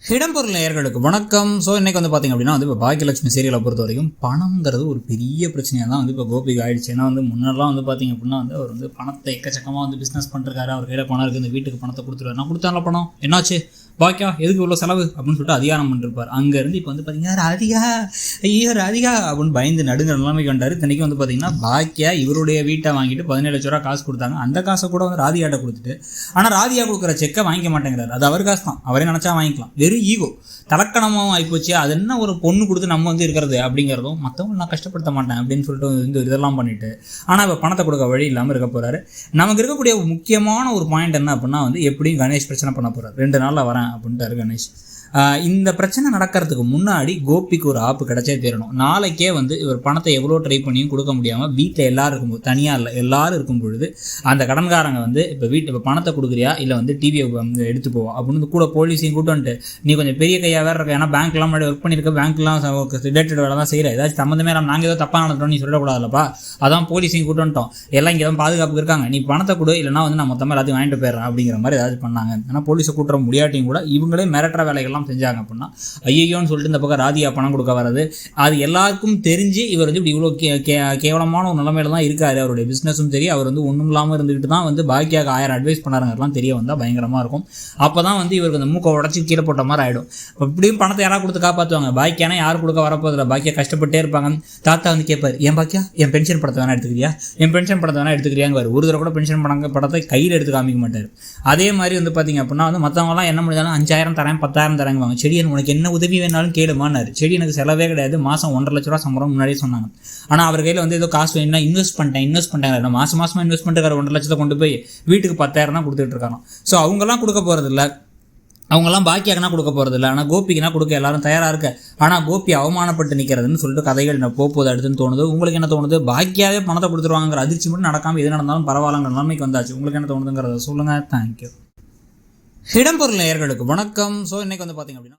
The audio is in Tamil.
இடம்பொருள் நேயர்களுக்கு வணக்கம். ஸோ இன்றைக்கி பார்த்திங்க அப்படின்னா இப்போ பாக்கியலட்சுமி சீரியலை பொறுத்த வரைக்கும் பணங்கிறது ஒரு பெரிய பிரச்சனையாக தான் இப்போ கோபிக்கு ஆயிடுச்சு. ஏன்னா முன்னெல்லாம் பார்த்திங்க அப்படின்னா அவர் பணத்தை எக்கச்சக்கமாக பிஸ்னஸ் பண்ணிருக்காரு. அவர் கையில் பணம் இருக்குது, இந்த வீட்டுக்கு பணத்தை கொடுத்துருவாரு. நான் கொடுத்தால பணம் என்னாச்சு, பாக்கியா எதுக்கு இவ்வளோ செலவு அப்படின்னு சொல்லிட்டு அதிகாரம் பண்ணிருப்பார். அங்கேருந்து இப்போ பார்த்தீங்கன்னா ராதிகா ஐயோ ராதிகா அப்படின்னு பயந்து நடுங்கிற நிலைமைக்கு வந்தார். இன்றைக்கி பார்த்தீங்கன்னா பாக்கியா இவருடைய வீட்டை வாங்கிட்டு 17 லட்ச ரூபா காசு கொடுத்தாங்க. அந்த காசை கூட ராதிகாட்ட கொடுத்துட்டு, ஆனால் ராதிகா கொடுக்குற செக்கை வாங்கிக்க மாட்டேங்கிறாரு. அது அவர் காசு தான், அவரே நினச்சா வாங்கிக்கலாம். வெறும் ஈகோ தலக்கணமாகவும் ஆகிப்போச்சு. அது என்ன ஒரு பொண்ணு கொடுத்து நம்ம இருக்கிறது அப்படிங்கிறதும், மற்றவங்க நான் கஷ்டப்படுத்த மாட்டேன் அப்படின்னு சொல்லிட்டு இதெல்லாம் பண்ணிட்டு, ஆனால் இப்போ பணத்தை கொடுக்க வழி இல்லாமல் இருக்க போகிறாரு. நமக்கு இருக்கக்கூடிய முக்கியமான ஒரு பாயிண்ட் என்ன அப்படின்னா எப்படியும் கணேஷ் பிரச்சனை பண்ண போகிறார். 2 நாளில் வரேன் அப்படின்ட்டாரு கணேஷ். இந்த பிரச்சனை நடக்கிறதுக்கு முன்னாடி கோபிக்கு ஒரு ஆப்பு கிடைச்சே தீரணும். நாளைக்கே இவர் பணத்தை எவ்வளோ ட்ரை பண்ணியும் கொடுக்க முடியாமல் வீட்டில் எல்லோரும் இருக்கும்போது, தனியாக இல்லை எல்லோரும் இருக்கும் பொழுது, அந்த கடன்காரங்க இப்போ பணத்தை கொடுக்குறியா இல்லை டிவியை எடுத்து போவோம் அப்படின்னு கூட போலீஸையும் கூட்டு வந்துட்டு, நீ கொஞ்சம் பெரிய கையாக வேறு இருக்க, ஏன்னா பேங்க்லாம் முன்னாடி ஒர்க் பண்ணியிருக்க, பேங்க்லாம் ரிலேட்டட் வேலை தான் செய்கிற, ஏதாச்சும் சம்மந்தமே நாங்கள் ஏதோ தப்பாக நடந்துட்டோம் நீ சொல்லக்கூடாதுல்லப்பா, அதான் போலீஸையும் கூட்டு வந்துட்டோம், எல்லாம் இங்கே தான் பாதுகாப்பு இருக்காங்க, நீ பணத்தை கொடு இல்லைனா நான் மொத்தமாக எல்லாத்தையும் வாங்கிட்டு போயிடுறேன் அப்படிங்கிற மாதிரி ஏதாச்சும் பண்ணாங்க. ஏன்னா போலீஸை கூட்டுற முடியாட்டியும் கூட இவங்களே மிரட்டுற வேலைகள்லாம் செஞ்சாங்க அப்படின்னா ஐயோன்னு சொல்லிட்டு இந்த பக்கம் ராதியா பணம் கொடுக்க வர்றது, அது எல்லாருக்கும் தெரிஞ்சு இவர் இப்படி இவ்வளோ கேவலமான ஒரு நிலைமையில தான் இருக்காரு. அவருடைய பிஸ்னஸும் சரி, அவர் ஒன்றும் இல்லாமல் இருந்துக்கிட்டு தான் பாக்கியாக 1000 அட்வைஸ் பண்ணாருங்கலாம் தெரிய வந்தால் பயங்கரமாக இருக்கும். அப்போ தான் இவருக்கு அந்த மூக்கை உடச்சி கீழே போட்ட மாதிரி ஆகிடும். இப்படியும் பணத்தை யாராவது கொடுத்து காப்பாற்றுவாங்க. பாக்கியானா யாரும் கொடுக்க வரப்போதில்லை. பாக்கியா கஷ்டப்பட்டே இருப்பாங்க. தாத்தா கேட்பார், என் பாக்கியா என் பென்ஷன் படத்தை வேணா எடுத்துக்கிறியா, என் பென்ஷன் படத்தை வேணா எடுத்துக்கிறியாங்க. ஒரு தடவை கூட பென்ஷன் படத்தை கையில் எடுத்து காமிக்க மாட்டார். அதே மாதிரி பார்த்தீங்க அப்படின்னா மற்றவங்களாம் என்ன முடிஞ்சாலும் 5000 தரேன் 10,000 தரேங்குவாங்க. செடியன் உனக்கு என்ன உதவி வேணாலும் கேளுமான்னாரு. செடி எனக்கு செலவே கிடையாது, மாதம் 1.5 லட்ச ரூபா சம்பளம் முன்னாடியே சொன்னாங்க. ஆனால் அவர் கையில் ஏதோ காசு வேணும்னா இன்வெஸ்ட் பண்ணிட்டேன் மாதம் இன்வெஸ்ட் பண்ணிட்டு 1.5 லட்சத்தை கொண்டு போய் வீட்டுக்கு 10,000 தான் கொடுத்துட்டு இருக்காங்க. ஸோ அவங்கெல்லாம் கொடுக்க போகிறதில்ல, அவங்கெல்லாம் பாக்கியாகனா கொடுக்க போகிறதில்ல. ஆனால் கோபிக்குனா கொடுக்க எல்லாரும் தயாராக இருக்க. ஆனால் கோபி அவமானப்பட்டு நிற்கிறதுன்னு சொல்லிட்டு கதைகள் என்ன போகுது அடுத்துன்னு தோணுது. உங்களுக்கு என்ன தோணுது? பாக்கியாவே பணத்தை கொடுத்துருவாங்கிற அதிர்ச்சி மட்டும் நடக்காமல் எது நடந்தாலும் பரவாயில்லங்கிற நிலைமைக்கு வந்தாச்சு. உங்களுக்கு என்ன தோணுதுங்கிறத சொல்லுங்கள். தேங்க்யூ. இடம்பொருள் நேயர்களுக்கு வணக்கம். ஸோ இன்றைக்கி பார்த்தீங்க அப்படின்னா